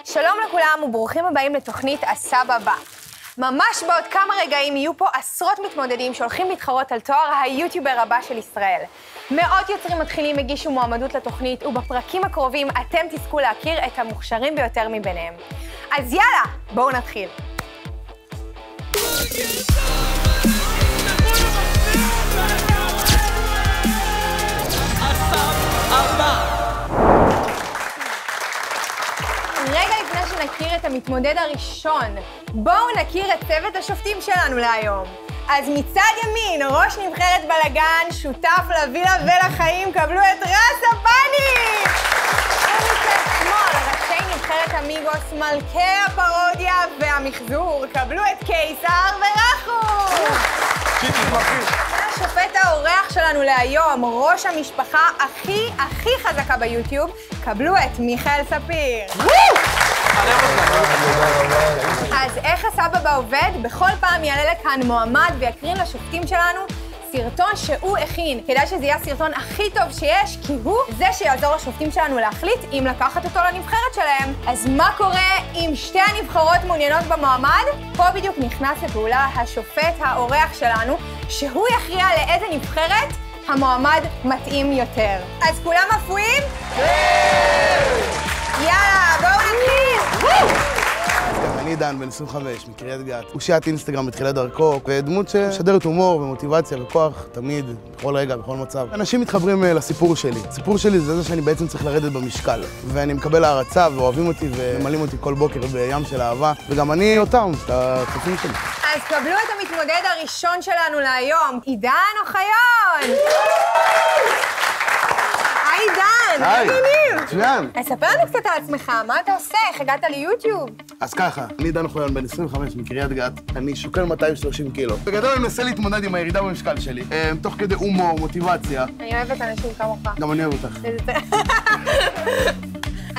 שלום לכולם וברוכים הבאים לתוכנית הסבא בא. ממש בעוד כמה רגעים יהיו פה עשרות מתמודדים שהולכים להתחרות על תואר היוטיובר הבא של ישראל. מאות יוצרים מתחילים הגישו מועמדות לתוכנית, ובפרקים הקרובים אתם תזכו להכיר את המוכשרים ביותר מביניהם. אז יאללה, בואו נתחיל. רגע לפני שנכיר את המתמודד הראשון, בואו נכיר את צוות השופטים שלנו להיום. אז מצד ימין, ראש נבחרת בלגן, שותף לווילה ולחיים, קבלו את רס הפני! ומצד שמאל, ראשי נבחרת אמיגוס, מלכי הפרודיה והמחזור, קבלו את קיסר ורחו! השופט האורח שלנו להיום, ראש המשפחה הכי חזקה ביוטיוב, קבלו את מיכאל ספיר. אז איך הסבא עובד? בכל פעם יעלה לכאן מועמד ויקרין לשופטים שלנו סרטון שהוא הכין. כדאי שזה יהיה הסרטון הכי טוב שיש, כי הוא זה שיעזור לשופטים שלנו להחליט אם לקחת אותו לנבחרת שלהם. אז מה קורה אם שתי הנבחרות מעוניינות במועמד? פה בדיוק נכנס לפעולה השופט האורח שלנו, שהוא יכריע לאיזה נבחרת המועמד מתאים יותר. אז כולם אפויים? יאללה, בואו נתחיל! אני דן, בן 25, מקריית גת. הוא שיעת אינסטגרם בתחילת דרכו, ודמות ששדרת הומור ומוטיבציה וכוח תמיד, בכל רגע, בכל מצב. אנשים מתחברים לסיפור שלי. הסיפור שלי זה שאני בעצם צריך לרדת במשקל. ואני מקבל הערצה ואוהבים אותי וממלאים אותי כל בוקר בים של אהבה. וגם אני אותם, את הצופים שלי. אז קבלו את המתמודד הראשון שלנו להיום, עידן אוחיון! היי דן, מה העניינים? מצוין. אז ספר לנו קצת על עצמך, מה אתה עושה? איך הגעת ליוטיוב? אז ככה, אני דן אוחיון, בן 25, מקריית גת. אני שוקל 230 קילו. בגדול אני מנסה להתמודד עם הירידה במשקל שלי. תוך כדי הומור, מוטיבציה. אני אוהבת אנשים כמוך. גם אני אוהב אותך.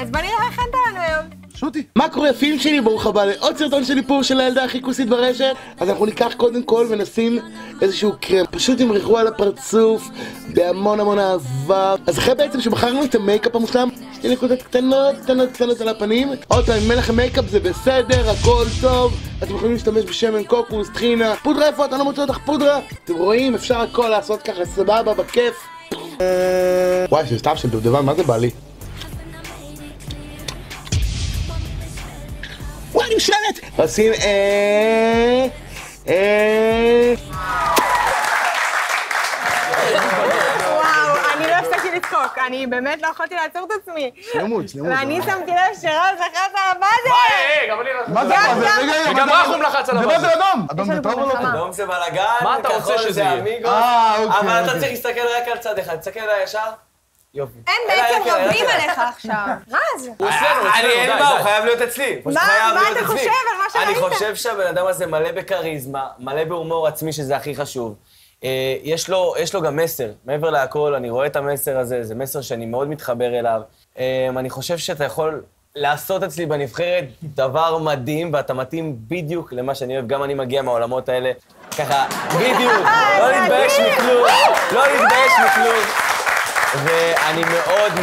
אז בוא נראה מה הכנת לנו היום. שוטי. מה קורה יפים שלי? ברוך הבא לעוד סרטון של איפור של הילדה הכי כוסית ברשת. אז אנחנו ניקח קודם כל ונשים איזשהו קרם. פשוט ימרחו על הפרצוף בהמון אהבה. אז אחרי בעצם שבחרנו את המייקאפ המושלם, שתי נקודות קטנות על הפנים. עוד פעם, אם אין לכם מייקאפ זה בסדר, הכל טוב. אתם יכולים להשתמש בשמן קוקוס, טחינה. פודרה איפה? אתה לא מוצא אותך פודרה? אתם רואים? אפשר הכל לעשות ככה סבבה, בכיף. וואי, שסתם של דובדבן, מה זה בא לי? וואי, אני משלמת! עושים וואו, אני לא הפסקתי לצחוק, אני באמת לא יכולתי לעצור את עצמי. שלמות. ואני שמתי לב שרז לחץ על מה זה? גם אני לחץ. מה זה? וגם רחום לחץ על זה מה זה אדום? אדום זה טוב או לא טוב? אדום זה בלגן, מה אתה רוצה שזה יהיה? אמיגוס. אוקיי. אבל אתה צריך להסתכל רק על צד אחד, תסתכל עליי ישר. יופי. אין בעצם רבים עליך עכשיו. רז. הוא אצלנו, אין מה, הוא חייב להיות אצלי. מה אתה חושב על מה שראית? אני חושב שהבן אדם הזה מלא בכריזמה, מלא בהומור עצמי, שזה הכי חשוב. יש לו גם מסר. מעבר להכל, אני רואה את המסר הזה, זה מסר שאני מאוד מתחבר אליו. אני חושב שאתה יכול לעשות אצלי בנבחרת דבר מדהים, ואתה מתאים בדיוק למה שאני אוהב. גם אני מגיע מהעולמות האלה. ככה, בדיוק. לא להתבייש מכלום. ואני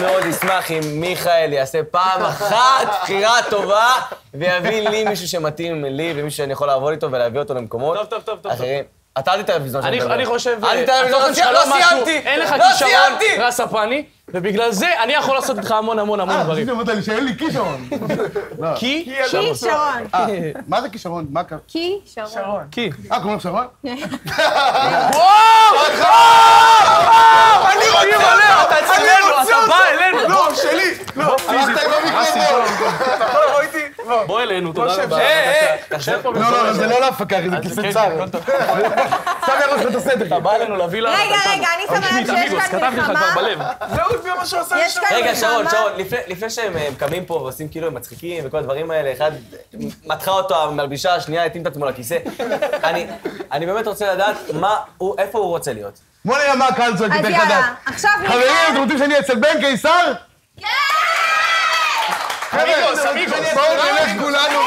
מאוד אשמח אם מיכאל יעשה פעם אחת בחירה טובה ויביא לי מישהו שמתאים לי ומישהו שאני יכול לעבוד איתו ולהביא אותו למקומות אחרים. אתה אל תתאר בזמן שאני מדבר. אני חושב... לא סיימתי! אין לך כישרון, רס הפני, ובגלל זה אני יכול לעשות איתך המון דברים. אמרת לי שאין לי כישרון. כישרון. מה זה כישרון? מה קרה? כישרון. קוראים לך שרון? אני רוצה! אתה אצלנו, אתה בא אלינו. לא, שלי! לא, הלכת עם המיקרופון. אתה יכול לבוא איתי? בוא אלינו, תודה רבה. לא, זה לא להפקה, זה כיסא צר. סתם ירוש ואת הסדר. אתה בא אלינו לווילה. רגע, אני שמה לב שיש כאן כתבתי לך כבר בלב. זה מה שעושה לי שם. רגע, שרון, לפני שהם קמים פה ועושים כאילו הם מצחיקים וכל הדברים האלה, אחד מתחה אותו המלבישה, השנייה התאים את עצמו לכיסא. אני באמת רוצה לדעת איפה הוא רוצה להיות. בוא נראה מה הקהל צועק אז יותר יאללה, חדש. עכשיו חברים, אתם רוצים שאני אצל בן קיסר? כן! אמיגוס. בואו נלך כולנו.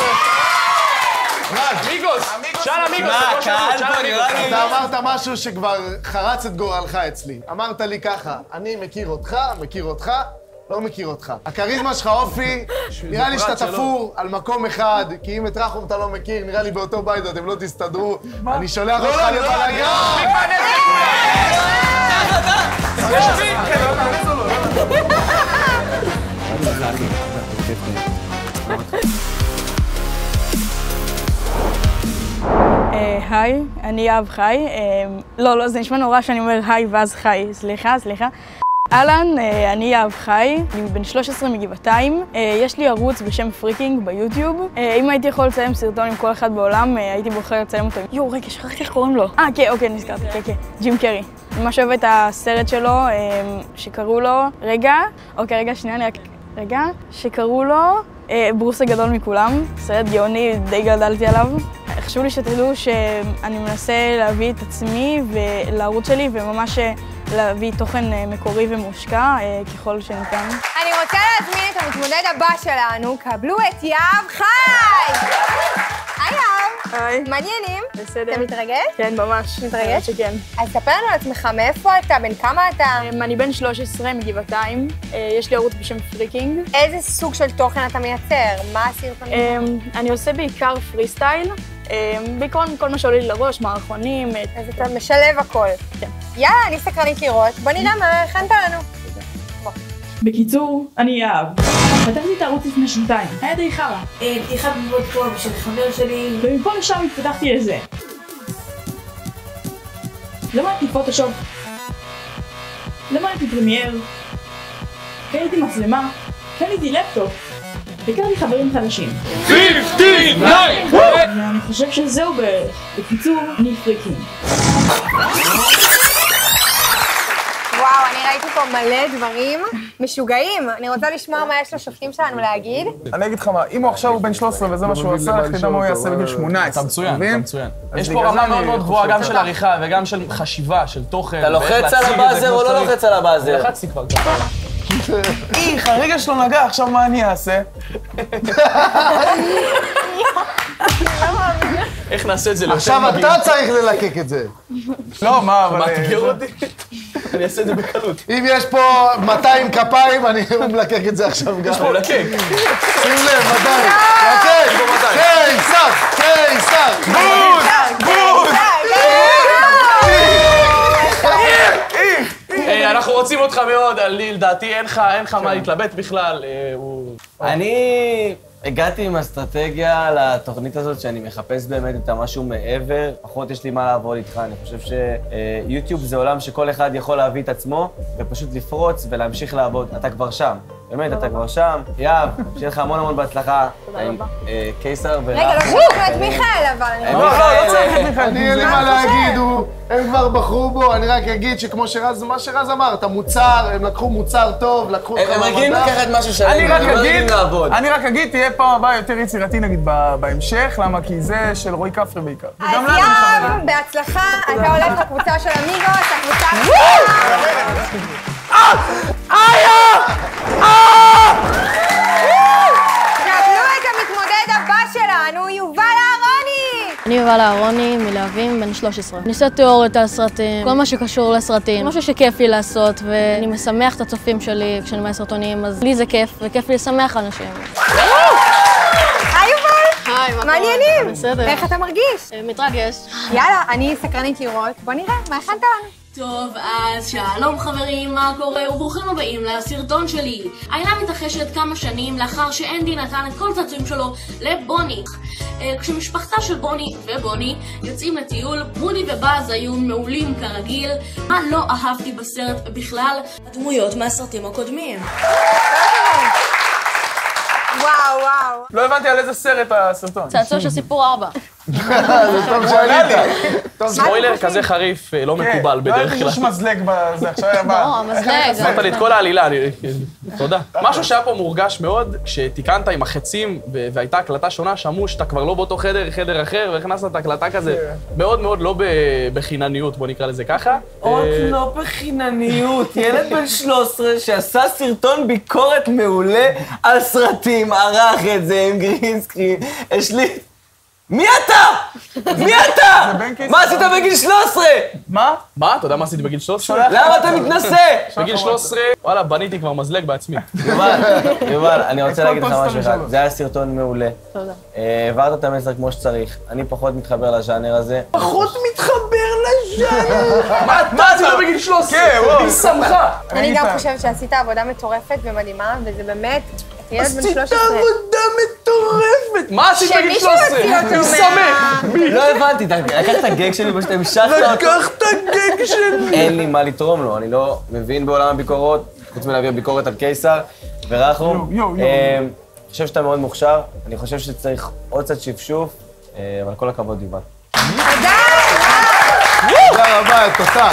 אמיגוס. שאל אמיגוס. אתה אמרת משהו שכבר חרץ את גורלך אצלי. אמרת לי ככה, אני מכיר אותך, לא מכיר אותך. הכריזמה שלך אופי, נראה לי שאתה תפור על מקום אחד, כי אם את רחום אתה לא מכיר, נראה לי באותו בית אתם לא תסתדרו. אני שולח אותך לבלגן. היי, אני יהב חי. לא, זה נשמע נורא שאני אומר היי ואז חי. סליחה. אהלן, אני יהב חי, אני בן 13 מגבעתיים. יש לי ערוץ בשם פריקינג ביוטיוב. אם הייתי יכול לצלם סרטון עם כל אחד בעולם, הייתי בוחר לצלם אותו. יואו, רגע, שכחתי איך קוראים לו. אוקיי, נזכרתי, כן. ג'ים קרי. אני ממש אוהב את הסרט שלו, שקראו לו... שקראו לו ברוס הגדול מכולם. סרט גאוני, די גדלתי עליו. חשוב לי שתדעו שאני מנסה להביא את עצמי ולערוץ שלי וממש להביא תוכן מקורי ומושקע ככל שניתן. אני רוצה להזמין את המתמודד הבא שלנו, קבלו את יהב חי! היי יהב! היי. מעניינים? בסדר. אתה מתרגש? כן, ממש. מתרגש? שכן. אז ספר לנו על עצמך, מאיפה אתה? בן כמה אתה? אני בן 13 מגבעתיים. יש לי ערוץ בשם פריקינג. איזה סוג של תוכן אתה מייצר? מה הסרטונים? אני עושה בעיקר פרי סטייל. בעיקרון כל מה שעולה לי לראש, מערכונים. אז אתה משלב הכל. כן. יאללה, אני סקרנית לראות. בוא נראה מה הכנת לנו. בקיצור, אני יהב. פתחתי את הערוץ לפני שנתיים. היה די חרא. פתיחת מבוא פה של חבר שלי. ומפה לשם התפתחתי לזה. למדתי פוטושופ. למדתי פרמייר. קניתי מצלמה. קניתי לפטופ. הכרתי חברים חדשים. 59! ואני חושב שזהו בערך. בקיצור, אני פריקינג. וואו, אני ראיתי פה מלא דברים משוגעים. אני רוצה לשמוע מה יש לשופטים שלנו להגיד. אני אגיד לך מה, אם הוא עכשיו הוא בן 13 וזה מה שהוא עשה, איך תדע מה הוא יעשה בגיל 18. אתה מצוין. יש פה רמה מאוד מאוד גבוהה גם של עריכה וגם של חשיבה, של תוכן. אתה לוחץ על הבאזר או לא לוחץ על הבאזר? לחצתי כבר. איך, הרגע שלו נגע, עכשיו מה אני אעשה? איך נעשה את זה? עכשיו אתה צריך ללקק את זה. לא, מה, אבל... מאתגר אותי? אני אעשה את זה בקלות. אם יש פה 200 כפיים, אני מלקק את זה עכשיו גם. הוא לקק. שים לב, 200. לקק! קיסר! בוז! אנחנו רוצים אותך מאוד, לדעתי אין לך מה להתלבט בכלל. אני הגעתי עם אסטרטגיה לתוכנית הזאת שאני מחפש באמת את המשהו מעבר. פחות יש לי מה לעבוד איתך, אני חושב שיוטיוב זה עולם שכל אחד יכול להביא את עצמו ופשוט לפרוץ ולהמשיך לעבוד. אתה כבר שם, באמת, אתה כבר שם. יהב, שיהיה לך המון בהצלחה. תודה רבה. קיסר ורחום. רגע, לא שמענו את מיכאל, אבל אני... לא צריך את מיכאל. אני אין לי מה להגיד, הם כבר בחרו בו, אני רק אגיד שכמו מה שרז אמר, את המוצר, הם לקחו מוצר טוב, לקחו אותך הם רגילים לקחת משהו שלהם, אני רק אגיד, תהיה פעם הבאה יותר יצירתי נגיד בהמשך, למה? כי זה של רועי כפרי בעיקר. אז יהב, בהצלחה, אתה הולך לקבוצה של אמיגוס, הקבוצה... קבלו את המתמודד הבא שלנו, יובל אהרוני! אני יובל אהרוני מלהבים, בן 13. אני עושה תיאוריות על סרטים, כל מה שקשור לסרטים, משהו שכיף לי לעשות, ואני משמח את הצופים שלי כשאני מעלה סרטונים, אז לי זה כיף, וכיף לי לשמח אנשים. היי יובל! היי, מה קורה? מעניינים! בסדר. איך אתה מרגיש? מתרגש. יאללה, אני סקרנית לראות, בוא נראה, מה הכנת לנו? טוב, אז שלום חברים, מה קורה? וברוכים הבאים לסרטון שלי. העילה מתרחשת כמה שנים לאחר שאנדי נתן את כל הצעצועים שלו לבוני. כשמשפחתה של בוני ובוני יוצאים לטיול, רודי ובאז היו מעולים כרגיל. מה לא אהבתי בסרט בכלל? הדמויות מהסרטים הקודמים. וואו. לא הבנתי על איזה סרט הסרטון. צעצוע של סיפור 4. זה טוב שעלית. ספוילר כזה חריף, לא מקובל בדרך לא כלל. הייתי שיש מזלג בזה, עכשיו היה בא. לא, המזלג. אמרת לי את כל העלילה, תודה. משהו שהיה פה מורגש מאוד, כשתיקנת עם החצים והייתה הקלטה שונה, שמעו שאתה כבר לא באותו חדר אחר, והכנסת את ההקלטה כזה מאוד מאוד לא בחינניות, בוא נקרא לזה ככה. עוד לא בחינניות, ילד בן 13 שעשה סרטון ביקורת מעולה על סרטים, ערך את זה עם גרינסקרין, השליט. מי אתה? מי אתה? מה עשית בגיל 13? מה? מה? אתה יודע מה עשיתי בגיל 13? למה אתה מתנשא? בגיל 13, וואלה, בניתי כבר מזלג בעצמי. יובל, אני רוצה להגיד לך משהו אחד. זה היה סרטון מעולה. תודה. העברת את המסר כמו שצריך. אני פחות מתחבר לז'אנר הזה. פחות מתחבר לז'אנר! מה עשית בגיל 13? כן, וואו. היא שמחה. אני גם חושבת שעשית עבודה מטורפת ומדהימה, וזה באמת... ילד בן 13. עשית עבודה מטורפת! מה עשית בגיל 13? היא שמח! לא הבנתי, לקחת את הגג שלי ושאתה המשכת אותו. לקחת את הגג שלי! אין לי מה לתרום לו, אני לא מבין בעולם הביקורות, חוץ מלהעביר ביקורת על קיסר ורחום. אני חושב שאתה מאוד מוכשר, אני חושב שצריך עוד קצת שפשוף, אבל כל הכבוד, יובל. תודה רבה, תודה.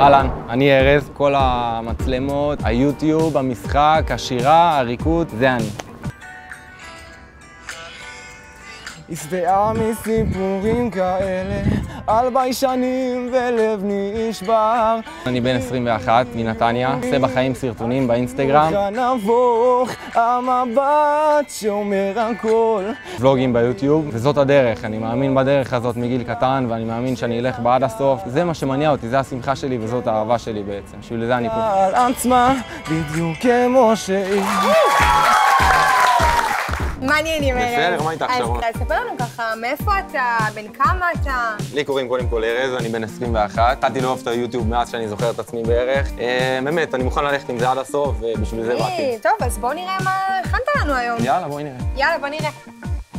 אהלן, אני ארז, כל המצלמות, היוטיוב, המשחק, השירה, הריקוד, זה אני. השבעה מסיפורים כאלה, על ביישנים ולב נשבר. אני בן 21 מנתניה, עושה בחיים סרטונים באינסטגרם. נבוך, המבט שאומר הכל. ולוגים ביוטיוב, וזאת הדרך. אני מאמין בדרך הזאת מגיל קטן, ואני מאמין שאני אלך בעד הסוף. זה מה שמניע אותי, זה השמחה שלי וזאת האהבה שלי בעצם. בשביל זה אני פה. על עצמה, בדיוק כמו שהיא. מעניינים, ארז. בסדר, מה איתך שרון? אז תספר לנו ככה, מאיפה אתה, בן כמה אתה? לי קוראים קודם כל ארז, אני בן 21. התחלתי לאהוב את היוטיוב מאז שאני זוכר את עצמי בערך. באמת, אני מוכן ללכת עם זה עד הסוף, ובשביל זה באתי. טוב, אז בואו נראה מה הכנת לנו היום. יאללה, בואי נראה. יאללה, בוא נראה.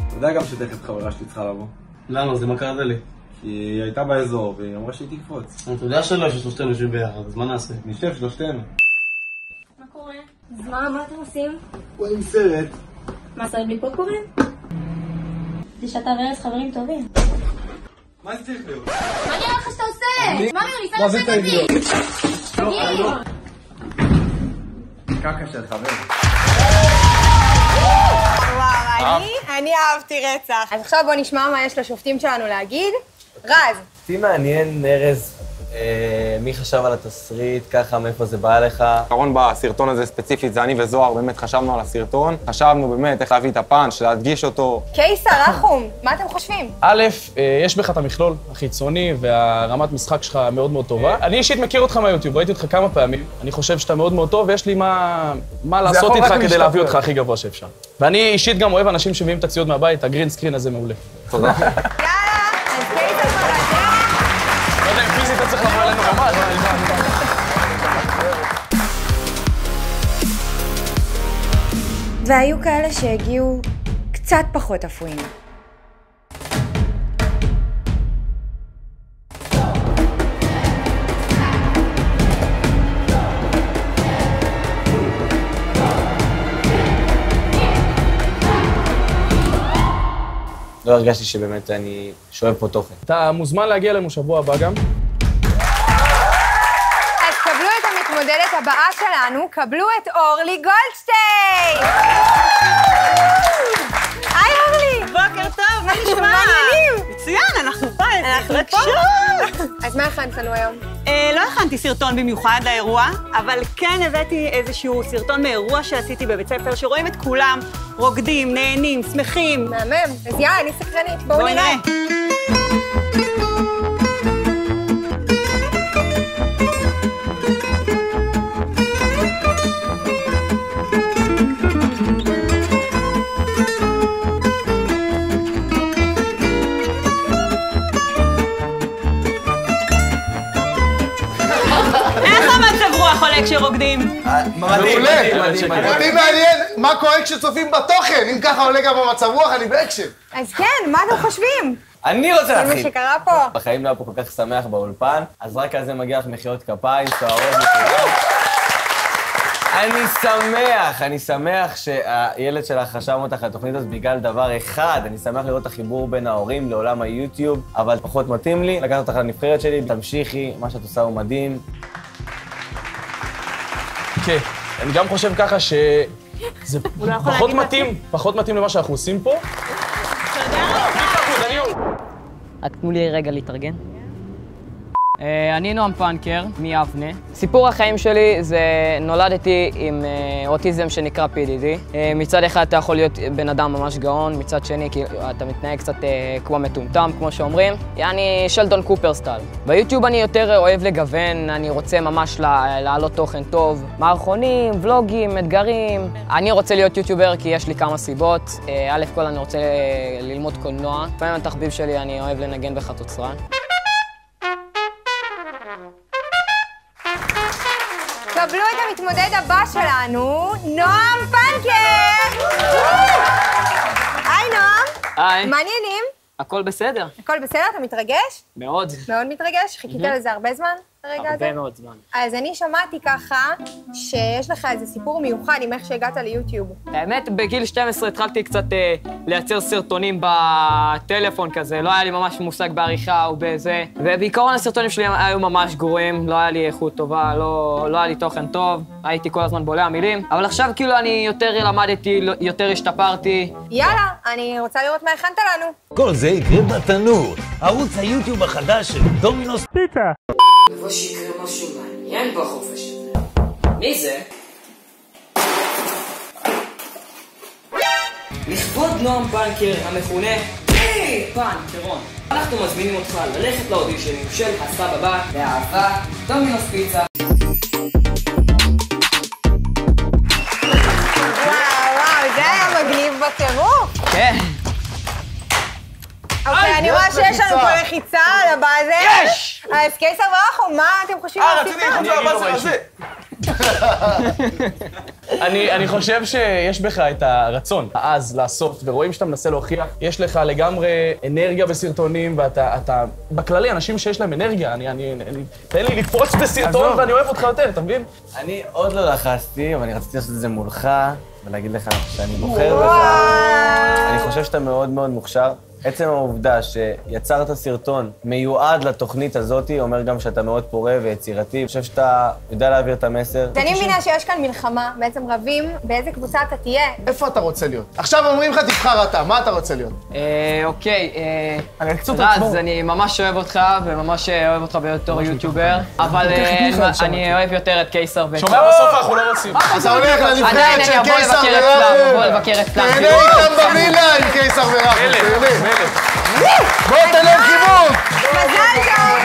אתה יודע גם שתכף חברה שלי צריכה לבוא. למה? זה מה קרה לי. כי היא הייתה באזור, והיא אמרה שהיא תקפוץ. אתה יודע שלא, ששלושתנו יושבים ביחד, אז מה נעשה? נשב שלושתנו. מה קורה? אז מה אתם עושים? רואים סרט. מה, סרט בלי פופקורן? זה שאתה וארז חברים טובים. מה זה צריך להיות? מה נראה לך שאתה עושה? מה נראה לי? סרט סרטי! תגיד! קקה של חבר. וואו, אני אהבתי רצח. אז עכשיו בוא נשמע מה יש לשופטים שלנו להגיד. רז. אותי מעניין, ארז, מי חשב על התסריט, ככה, מאיפה זה בא לך? העיקרון בסרטון הזה ספציפית, זה אני וזוהר באמת חשבנו על הסרטון. חשבנו באמת איך להביא את הפאנץ', להדגיש אותו. קיסר, רחום, מה אתם חושבים? א', יש בך את המכלול החיצוני והרמת משחק שלך מאוד מאוד טובה. אני אישית מכיר אותך מהיוטיוב, ראיתי אותך כמה פעמים. אני חושב שאתה מאוד מאוד טוב, ויש לי מה לעשות איתך כדי להביא אותך הכי גבוה שאפשר. ואני אישית גם אוהב אנשים שמביאים את הציוד מהבית, הגרין סקרין הזה מעולה. תודה. לא יודע, אם פיזית אתה צריך לבוא אלינו ממש. והיו כאלה שהגיעו קצת פחות אפויים. לא הרגשתי שבאמת אני שואב פה תוכן. אתה מוזמן להגיע אלינו שבוע הבא גם. אז קבלו את המתמודדת הבאה שלנו, קבלו את אורלי גולדשטיין! היי אורלי! בוקר טוב, מה נשמע? מה העניינים? מצוין, אנחנו פה, אנחנו פה. אז מה הכנת לנו היום? לא הכנתי סרטון במיוחד לאירוע, אבל כן הבאתי איזשהו סרטון מאירוע שעשיתי בבית ספר, שרואים את כולם רוקדים, נהנים, שמחים. מהמם. אז יאללה, אני סקרנית, בואו נראה. כשרוקדים. מעולה. אותי מעניין מה קורה כשצופים בתוכן. אם ככה עולה גם במצב רוח, אני באקשן. אז כן, מה אתם חושבים? אני רוצה להתחיל. זה מה שקרה פה. בחיים לא היה פה כל כך שמח באולפן, אז רק על זה מגיע לך מחיאות כפיים, סוערות וכולם. אני שמח שהילד שלך חשב אותך לתוכנית הזאת בגלל דבר אחד. אני שמח לראות את החיבור בין ההורים לעולם היוטיוב, אבל פחות מתאים לי. לקחת אותך לנבחרת שלי, תמשיכי, מה שאת עושה הוא מדהים. כן, אני גם חושב ככה שזה פחות מתאים למה שאנחנו עושים פה. רק תנו לי רגע להתארגן. אני נועם פנקר, מיבנה. סיפור החיים שלי זה נולדתי עם אוטיזם שנקרא PDD. מצד אחד אתה יכול להיות בן אדם ממש גאון, מצד שני אתה מתנהג קצת כמו מטומטם, כמו שאומרים. אני שלדון קופר סטייל. ביוטיוב אני יותר אוהב לגוון, אני רוצה ממש להעלות תוכן טוב. מערכונים, ולוגים, אתגרים. אני רוצה להיות יוטיובר כי יש לי כמה סיבות. א' כל אני רוצה ללמוד קולנוע. לפעמים התחביב שלי אני אוהב לנגן בחצוצרה. קבלו את המתמודד הבא שלנו, נועם פנקר! היי נועם! היי. מה העניינים? הכל בסדר. הכל בסדר? אתה מתרגש? מאוד. מאוד מתרגש? חיכית לזה הרבה זמן? הרגע הזה? הרבה מאוד זמן. אז אני שמעתי ככה שיש לך איזה סיפור מיוחד עם איך שהגעת ליוטיוב. האמת, בגיל 12 התחלתי קצת לייצר סרטונים בטלפון כזה, לא היה לי ממש מושג בעריכה או בזה, ובעיקרון הסרטונים שלי היו ממש גרועים, לא היה לי איכות טובה, לא היה לי תוכן טוב, הייתי כל הזמן בולע מילים, אבל עכשיו כאילו אני יותר למדתי, יותר השתפרתי. יאללה, אני רוצה לראות מה הכנת לנו. כל זה יקרה בתנור, ערוץ היוטיוב החדש של דומינוס פיצה. ובוא שיקרה משהו מעניין בחופש הזה. מי זה? לכבוד נועם פנקר המכונה פנקרון. אנחנו מזמינים אותך ללכת לאודישנים של הסבבה באהבה דומינוס פיצה. וואו, זה היה מגניב בטירוף. כן. אוקיי, אני רואה שיש לנו פה לחיצה על הבא הזה. יש! אז קיסר ורחו, מה אתם חושבים על הסיפור? רציתי לראות לבא הזה. אני חושב שיש בך את הרצון העז לעשות, ורואים שאתה מנסה להוכיח. יש לך לגמרי אנרגיה בסרטונים, ואתה, בכללי, אנשים שיש להם אנרגיה, תן לי לקפוץ בסרטון ואני אוהב אותך יותר, אתה מבין? אני עוד לא לחצתי, אבל אני רציתי לעשות את זה מולך, ולהגיד לך שאני בוחר בך. אני חושב שאתה מאוד מאוד מוכשר. עצם העובדה שיצרת סרטון מיועד לתוכנית הזאת, אומר גם שאתה מאוד פורה ויצירתי. אני חושב שאתה יודע להעביר את המסר. אני מבינה שיש כאן מלחמה, בעצם רבים באיזה קבוצה אתה תהיה. איפה אתה רוצה להיות? עכשיו אומרים לך, תבחר אתה, מה אתה רוצה להיות? אוקיי, רז, אני ממש אוהב אותך, וממש אוהב אותך בתור יוטיובר, אבל אני אוהב יותר את קיסר וקלאב. שומע בסוף אנחנו לא רוצים. אתה הולך לנבחרת של קיסר ורחו. בוא לבקר אצלם. תהנה איתם במילה עם קיסר ורחו, תהנה. בוא תלם חיבוק! מזל טוב!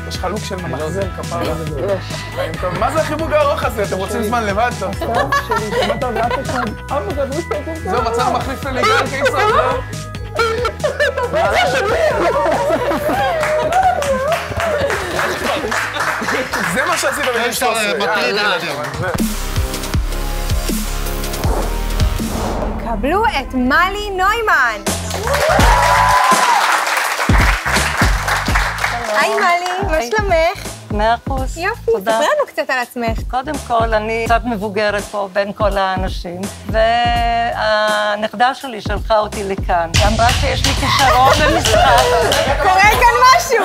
יש חלוק של ממחזר, כפר הזה. מה זה החיבוק הארוך הזה? אתם רוצים זמן לבד? טוב שלי, שמעת ואף אחד. זהו, מצאנו מחליף לליגל קיסר, זהו. זה מה שעשית בגיל 13. קבלו את מלי נוימן. היי מלי, מה שלומך? 100%. יופי, ספרי לנו קצת על עצמך. קודם כל, אני קצת מבוגרת פה בין כל האנשים, והנכדה שלי שלחה אותי לכאן. היא אמרה שיש לי כישרון למשחק. קורה כאן משהו,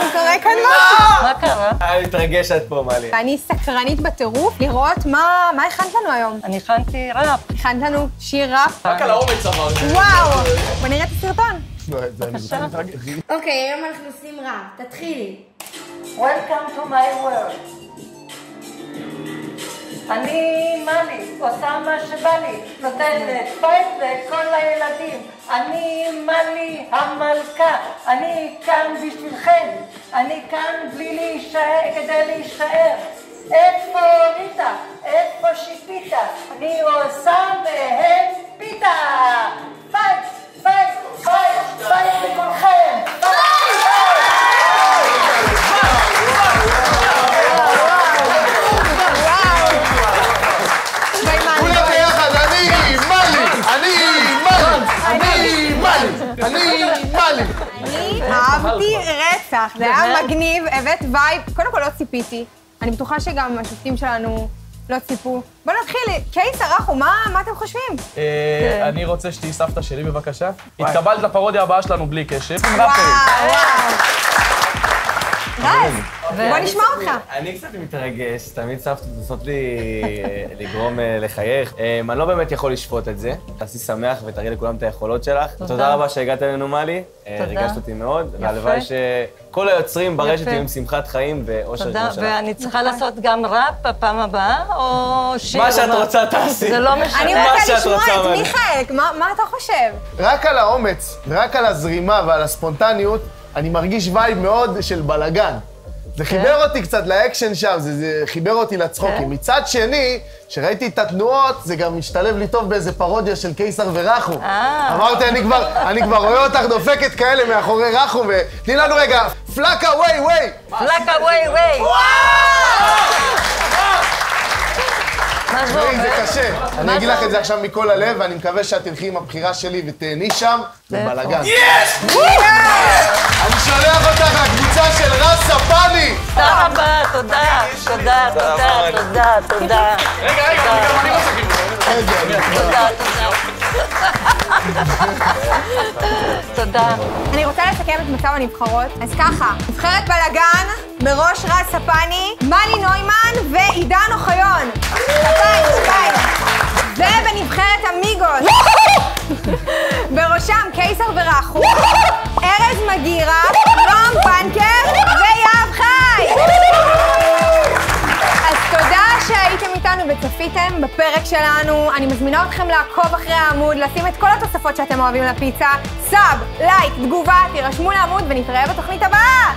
מה קרה? אני מתרגשת פה, מלי. ואני סקרנית בטירוף לראות מה הכנת לנו היום. אני הכנתי ראפ. הכנת לנו שיר ראפ. רק על האומץ עברתי. וואו, בוא נראה את הסרטון. אוקיי, היום אנחנו עושים ראפ. תתחילי. Welcome to my world. אני מלי, עושה מה שבא לי, נותנת פייט לכל הילדים. אני מלי המלכה, אני כאן בשבילכם. אני כאן כדי להישאר. איפה ריטה? איפה שיפיטה? אני עושה מהם פיתה. פייט, פייט, פייט, פייט לכולכם. אני אהבתי רצח, זה היה מגניב, הבאת וייב. קודם כל לא ציפיתי, אני בטוחה שגם השופטים שלנו לא ציפו. בוא נתחיל, קיסר ורחו, מה אתם חושבים? אני רוצה שתהיי סבתא שלי בבקשה. התקבלת לפרודיה הבאה שלנו בלי קשר. וואו. רז, בוא נשמע אותך. אני קצת מתרגש, תמיד סבתות עושות לי לגרום לחייך. אני לא באמת יכול לשפוט את זה. תעשי שמח ותראי לכולם את היכולות שלך. תודה רבה שהגעת אלינו, מלי. ריגשת אותי מאוד. והלוואי שכל היוצרים ברשת יהיו עם שמחת חיים ואושר כמו שלך. תודה, ואני צריכה לעשות גם ראפ בפעם הבאה, או שיר? מה שאת רוצה תעשי. זה לא משנה. אני רוצה לשמוע את מיכאל, מה אתה חושב? רק על האומץ, ורק על הזרימה ועל הספונטניות, אני מרגיש וייב מאוד של בלגן. זה חיבר אותי קצת לאקשן שם, זה חיבר אותי לצחוקים. מצד שני, כשראיתי את התנועות, זה גם משתלב לי טוב באיזה פרודיה של קיסר ורחו. אמרתי, אני כבר רואה אותך דופקת כאלה מאחורי רחו, ותני לנו רגע, פלאקה ווי ווי! פלאקה ווי ווי! תראי, זה קשה. אני אגיד לך את זה עכשיו מכל הלב, ואני מקווה שאת תלכי עם הבחירה שלי ותהני שם, בבלגן. יש! אני שולח אותך לקבוצה של רז ספני! תודה רבה, תודה, תודה, תודה, תודה, תודה. רגע, גם אני רוצה תודה, תודה. אני רוצה לסכם את מצב הנבחרות. אז ככה, נבחרת בלגן, בראש רז ספני, מלי נוימן ועידן אוחיון. ספיים. ובנבחרת אמיגוס, בראשם קיסר ורחו, ארז מגירה, נועם פנקר ויהב חי. אז תודה שהייתם איתנו וצפיתם בפרק שלנו. אני מזמינה אתכם לעקוב אחרי העמוד, לשים את כל התוספות שאתם אוהבים לפיצה, סאב, לייק, תגובה, תירשמו לעמוד ונתראה בתוכנית הבאה.